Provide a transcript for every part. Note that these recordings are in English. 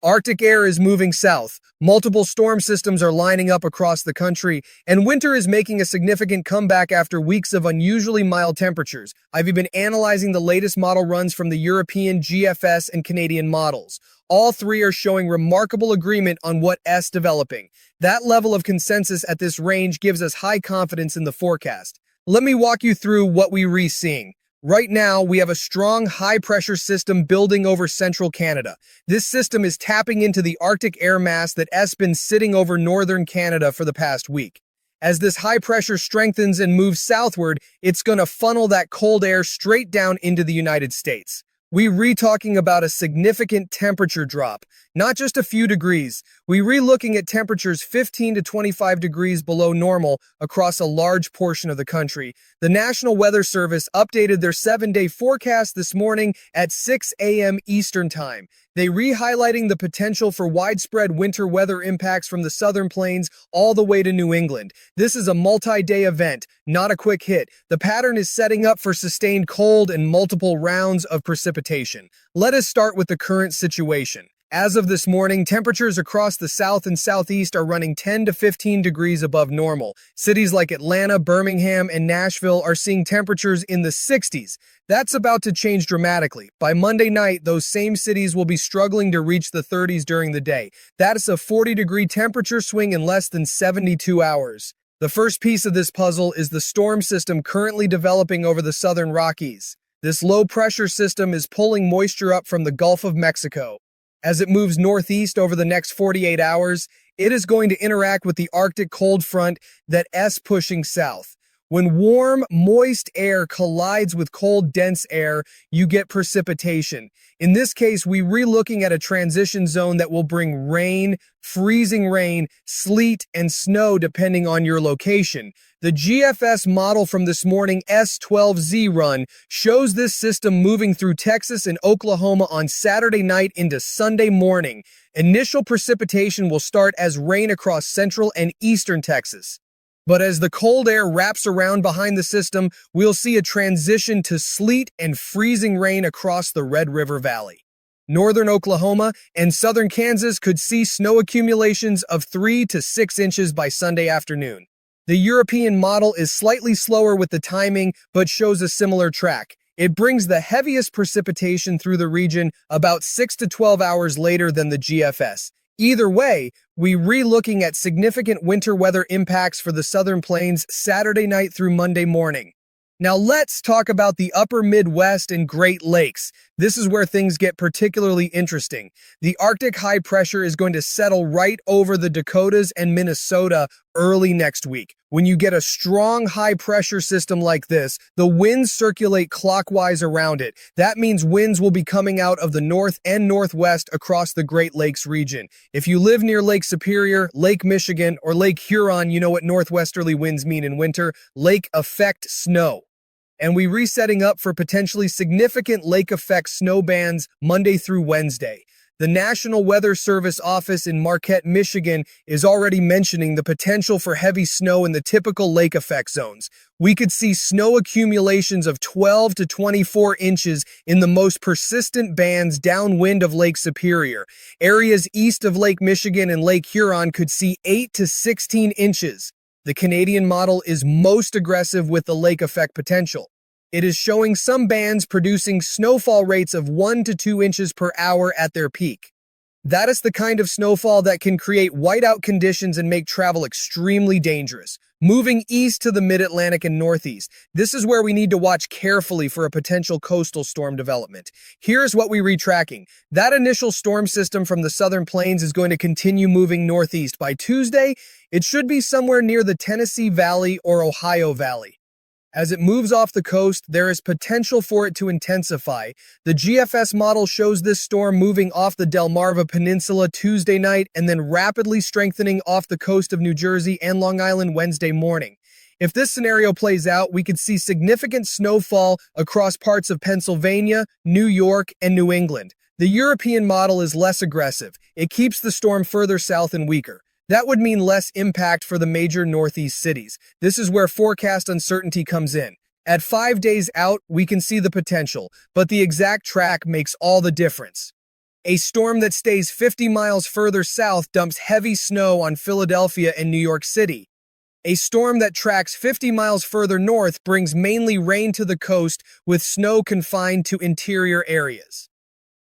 Arctic air is moving south, multiple storm systems are lining up across the country, and winter is making a significant comeback after weeks of unusually mild temperatures. I've been analyzing the latest model runs from the European GFS and Canadian models. All three are showing remarkable agreement on what's developing. That level of consensus at this range gives us high confidence in the forecast. Let me walk you through what we're seeing. Right now, we have a strong high-pressure system building over central Canada. This system is tapping into the Arctic air mass that's been sitting over northern Canada for the past week. As this high pressure strengthens and moves southward, it's going to funnel that cold air straight down into the United States. We're talking about a significant temperature drop, not just a few degrees. We're looking at temperatures 15 to 25 degrees below normal across a large portion of the country. The National Weather Service updated their 7-day forecast this morning at 6 a.m. Eastern Time. They highlighting the potential for widespread winter weather impacts from the southern plains all the way to New England. This is a multi-day event, not a quick hit. The pattern is setting up for sustained cold and multiple rounds of precipitation. Let us start with the current situation. As of this morning, temperatures across the south and southeast are running 10 to 15 degrees above normal. Cities like Atlanta, Birmingham, and Nashville are seeing temperatures in the 60s. That's about to change dramatically. By Monday night, those same cities will be struggling to reach the 30s during the day. That is a 40-degree temperature swing in less than 72 hours. The first piece of this puzzle is the storm system currently developing over the southern Rockies. This low-pressure system is pulling moisture up from the Gulf of Mexico. As it moves northeast over the next 48 hours, it is going to interact with the Arctic cold front that's pushing south. When warm, moist air collides with cold, dense air, you get precipitation. In this case, we're looking at a transition zone that will bring rain, freezing rain, sleet, and snow depending on your location. The GFS model from this morning's S12Z run shows this system moving through Texas and Oklahoma on Saturday night into Sunday morning. Initial precipitation will start as rain across central and eastern Texas. But as the cold air wraps around behind the system, we'll see a transition to sleet and freezing rain across the Red River Valley. Northern Oklahoma and southern Kansas could see snow accumulations of 3 to 6 inches by Sunday afternoon. The European model is slightly slower with the timing, but shows a similar track. It brings the heaviest precipitation through the region about 6 to 12 hours later than the GFS. Either way, we're looking at significant winter weather impacts for the southern plains Saturday night through Monday morning. Now let's talk about the upper Midwest and Great Lakes. This is where things get particularly interesting. The Arctic high pressure is going to settle right over the Dakotas and Minnesota early next week. When you get a strong high pressure system like this, the winds circulate clockwise around it. That means winds will be coming out of the north and northwest across the Great Lakes region. If you live near Lake Superior, Lake Michigan, or Lake Huron, you know what northwesterly winds mean in winter: lake effect snow. And we're resetting up for potentially significant lake effect snow bands Monday through Wednesday. The National Weather Service office in Marquette, Michigan is already mentioning the potential for heavy snow in the typical lake effect zones. We could see snow accumulations of 12 to 24 inches in the most persistent bands downwind of Lake Superior. Areas east of Lake Michigan and Lake Huron could see 8 to 16 inches. The Canadian model is most aggressive with the lake effect potential. It is showing some bands producing snowfall rates of 1 to 2 inches per hour at their peak. That is the kind of snowfall that can create whiteout conditions and make travel extremely dangerous. Moving east to the mid-Atlantic and northeast, this is where we need to watch carefully for a potential coastal storm development. Here's what we're tracking. That initial storm system from the southern plains is going to continue moving northeast. By Tuesday, it should be somewhere near the Tennessee Valley or Ohio Valley. As it moves off the coast, there is potential for it to intensify. The GFS model shows this storm moving off the Delmarva Peninsula Tuesday night and then rapidly strengthening off the coast of New Jersey and Long Island Wednesday morning. If this scenario plays out, we could see significant snowfall across parts of Pennsylvania, New York, and New England. The European model is less aggressive. It keeps the storm further south and weaker. That would mean less impact for the major northeast cities. This is where forecast uncertainty comes in. At 5 days out, we can see the potential, but the exact track makes all the difference. A storm that stays 50 miles further south dumps heavy snow on Philadelphia and New York City. A storm that tracks 50 miles further north brings mainly rain to the coast, with snow confined to interior areas.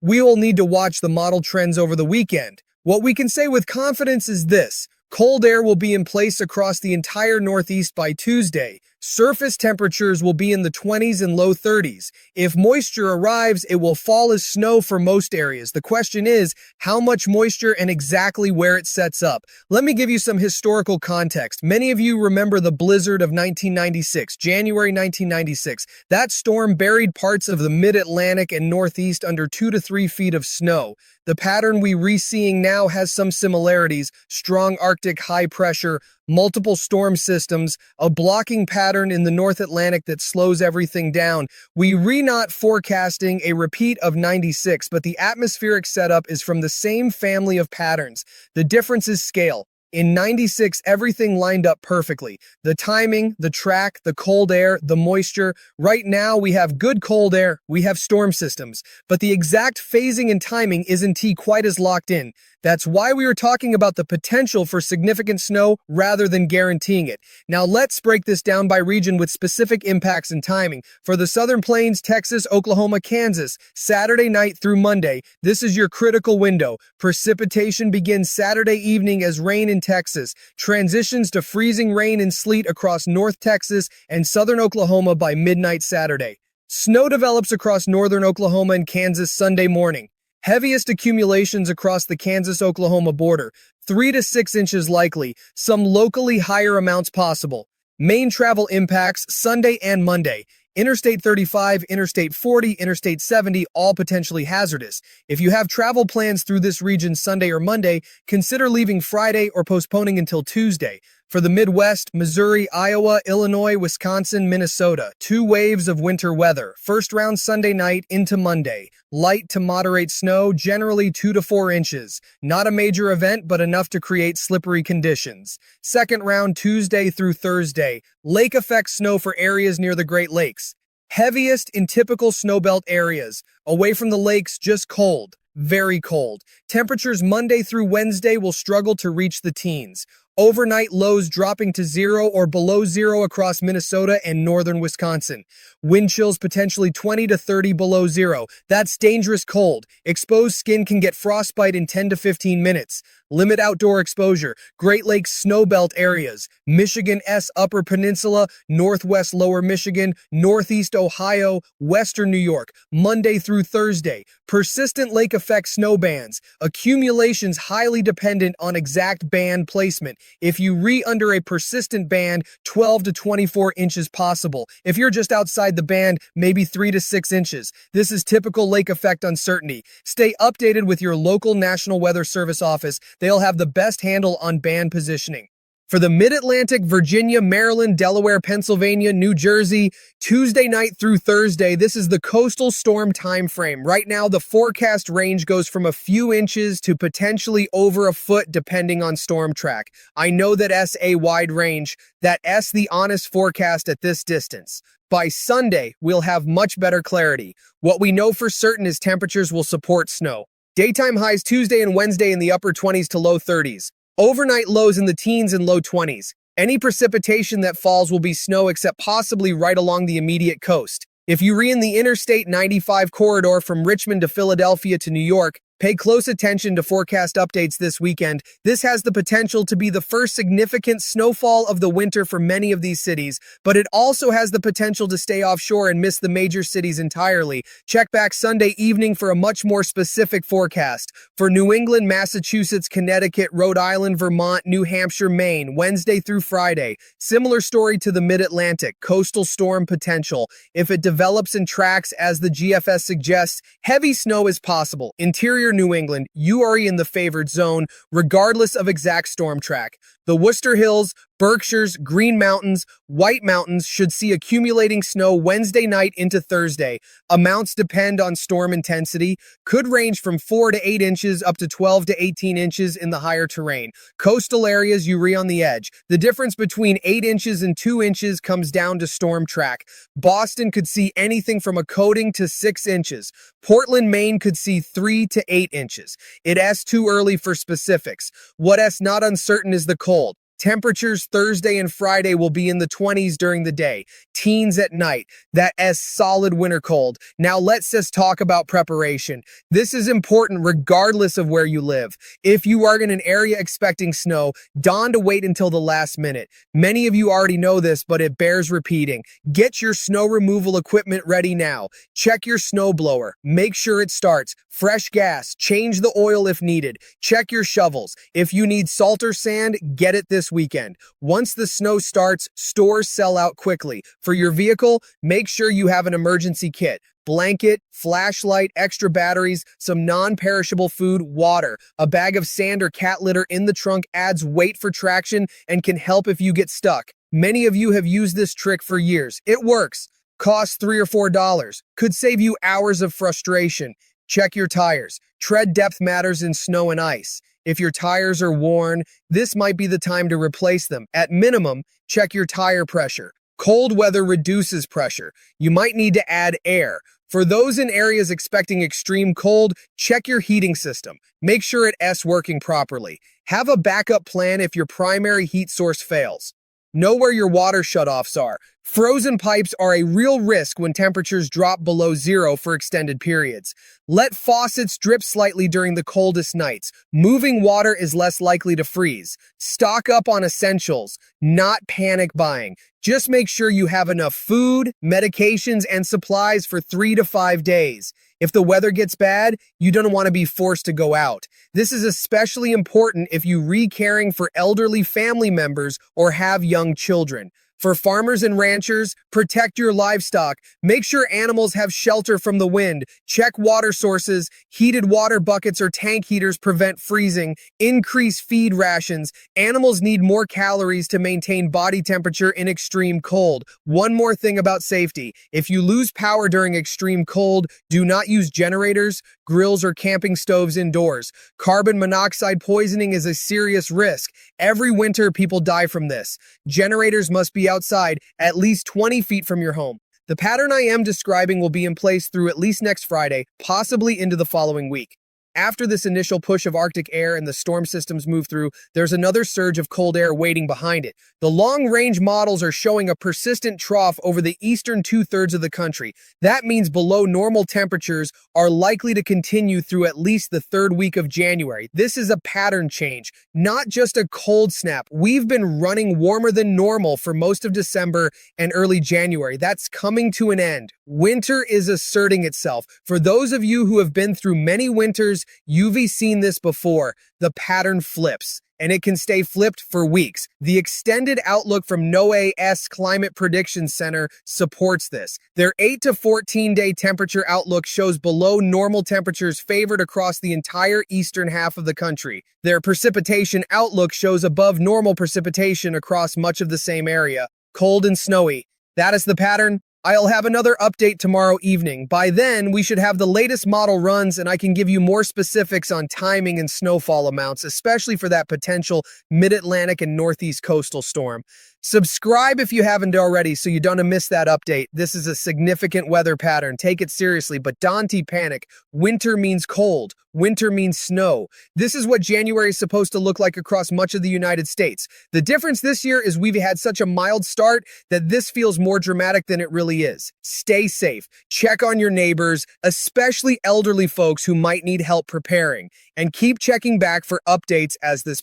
We will need to watch the model trends over the weekend. What we can say with confidence is this: cold air will be in place across the entire Northeast by Tuesday. Surface temperatures will be in the 20s and low 30s. If moisture arrives, it will fall as snow for most areas. The question is, how much moisture and exactly where it sets up? Let me give you some historical context. Many of you remember the blizzard of 1996, January 1996. That storm buried parts of the mid-Atlantic and Northeast under 2 to 3 feet of snow. The pattern we're seeing now has some similarities: strong Arctic high pressure, multiple storm systems, a blocking pattern in the North Atlantic that slows everything down. We're not forecasting a repeat of 96, but the atmospheric setup is from the same family of patterns. The difference is scale. In 96, everything lined up perfectly. The timing, the track, the cold air, the moisture. Right now, we have good cold air, we have storm systems, but the exact phasing and timing isn't quite as locked in. That's why we were talking about the potential for significant snow rather than guaranteeing it. Now let's break this down by region with specific impacts and timing. For the Southern Plains, Texas, Oklahoma, Kansas, Saturday night through Monday, this is your critical window. Precipitation begins Saturday evening as rain in Texas, transitions to freezing rain and sleet across North Texas and Southern Oklahoma by midnight Saturday. Snow develops across northern Oklahoma and Kansas Sunday morning. Heaviest accumulations across the Kansas-Oklahoma border, 3 to 6 inches likely, some locally higher amounts possible. Maine travel impacts Sunday and Monday. Interstate 35, Interstate 40, Interstate 70, all potentially hazardous. If you have travel plans through this region Sunday or Monday, consider leaving Friday or postponing until Tuesday. For the Midwest, Missouri, Iowa, Illinois, Wisconsin, Minnesota, 2 waves of winter weather. First round Sunday night into Monday. Light to moderate snow, generally 2 to 4 inches. Not a major event, but enough to create slippery conditions. Second round Tuesday through Thursday. Lake effect snow for areas near the Great Lakes. Heaviest in typical snowbelt areas. Away from the lakes, just cold. Very cold. Temperatures Monday through Wednesday will struggle to reach the teens. Overnight lows dropping to 0 or below 0 across Minnesota and northern Wisconsin. Wind chills potentially 20 to 30 below 0. That's dangerous cold. Exposed skin can get frostbite in 10 to 15 minutes. Limit outdoor exposure. Great Lakes snowbelt areas. Michigan's Upper Peninsula, Northwest Lower Michigan, Northeast Ohio, Western New York. Monday through Thursday. Persistent lake effect snow bands. Accumulations highly dependent on exact band placement. If you under a persistent band, 12 to 24 inches possible. If you're just outside the band, maybe 3 to 6 inches. This is typical lake effect uncertainty. Stay updated with your local National Weather Service office. They'll have the best handle on band positioning. For the Mid-Atlantic, Virginia, Maryland, Delaware, Pennsylvania, New Jersey, Tuesday night through Thursday, this is the coastal storm time frame. Right now, the forecast range goes from a few inches to potentially over a foot depending on storm track. I know that's a wide range. That's the honest forecast at this distance. By Sunday, we'll have much better clarity. What we know for certain is temperatures will support snow. Daytime highs Tuesday and Wednesday in the upper 20s to low 30s. Overnight lows in the teens and low 20s. Any precipitation that falls will be snow except possibly right along the immediate coast. If you're in the Interstate 95 corridor from Richmond to Philadelphia to New York, pay close attention to forecast updates this weekend. This has the potential to be the first significant snowfall of the winter for many of these cities, but it also has the potential to stay offshore and miss the major cities entirely. Check back Sunday evening for a much more specific forecast. For New England, Massachusetts, Connecticut, Rhode Island, Vermont, New Hampshire, Maine, Wednesday through Friday. Similar story to the Mid-Atlantic, coastal storm potential. If it develops and tracks as the GFS suggests, heavy snow is possible. Interior New England, you are in the favored zone, regardless of exact storm track. The Worcester Hills, Berkshires, Green Mountains, White Mountains should see accumulating snow Wednesday night into Thursday. Amounts depend on storm intensity, could range from 4 to 8 inches up to 12 to 18 inches in the higher terrain. Coastal areas, you on the edge. The difference between 8 inches and 2 inches comes down to storm track. Boston could see anything from a coating to 6 inches. Portland, Maine could see 3 to 8 inches. It's too early for specifics. What's not uncertain is the cold. Temperatures Thursday and Friday will be in the 20s during the day, teens at night. That's solid winter cold. Now let's just talk about preparation. This is important regardless of where you live. If you are in an area expecting snow, don't wait until the last minute. Many of you already know this, but it bears repeating. Get your snow removal equipment ready now. Check your snowblower. Make sure it starts. Fresh gas. Change the oil if needed. Check your shovels. If you need salt or sand, get it this weekend. Once the snow starts, stores sell out quickly. For your vehicle, make sure you have an emergency kit. Blanket, flashlight, extra batteries, some non-perishable food, water. A bag of sand or cat litter in the trunk adds weight for traction and can help if you get stuck. Many of you have used this trick for years. It works. Costs $3 or $4. Could save you hours of frustration. Check your tires. Tread depth matters in snow and ice. If your tires are worn, this might be the time to replace them. At minimum, check your tire pressure. Cold weather reduces pressure. You might need to add air. For those in areas expecting extreme cold, check your heating system. Make sure it's working properly. Have a backup plan if your primary heat source fails. Know where your water shutoffs are. Frozen pipes are a real risk when temperatures drop below zero for extended periods. Let faucets drip slightly during the coldest nights. Moving water is less likely to freeze. Stock up on essentials, not panic buying. Just make sure you have enough food, medications, and supplies for 3 to 5 days. If the weather gets bad, you don't want to be forced to go out. This is especially important if you're caring for elderly family members or have young children. For farmers and ranchers, protect your livestock. Make sure animals have shelter from the wind. Check water sources. Heated water buckets or tank heaters prevent freezing. Increase feed rations. Animals need more calories to maintain body temperature in extreme cold. One more thing about safety. If you lose power during extreme cold, do not use generators, grills, or camping stoves indoors. Carbon monoxide poisoning is a serious risk. Every winter, people die from this. Generators must be outside at least 20 feet from your home. The pattern I am describing will be in place through at least next Friday, possibly into the following week. After this initial push of Arctic air and the storm systems move through, there's another surge of cold air waiting behind it. The long-range models are showing a persistent trough over the eastern two-thirds of the country. That means below normal temperatures are likely to continue through at least the third week of January. This is a pattern change, not just a cold snap. We've been running warmer than normal for most of December and early January. That's coming to an end. Winter is asserting itself. For those of you who have been through many winters, you've seen this before. The pattern flips, and it can stay flipped for weeks. The extended outlook from NOAA's Climate Prediction Center supports this. Their 8 to 14-day temperature outlook shows below normal temperatures favored across the entire eastern half of the country. Their precipitation outlook shows above normal precipitation across much of the same area. Cold and snowy. That is the pattern. I'll have another update tomorrow evening. By then, we should have the latest model runs and I can give you more specifics on timing and snowfall amounts, especially for that potential mid-Atlantic and northeast coastal storm. Subscribe if you haven't already so you don't miss that update. This is a significant weather pattern. Take it seriously, but don't panic. Winter means cold. Winter means snow. This is what January is supposed to look like across much of the United States. The difference this year is we've had such a mild start that this feels more dramatic than it really is. Stay safe. Check on your neighbors, especially elderly folks who might need help preparing, and keep checking back for updates as this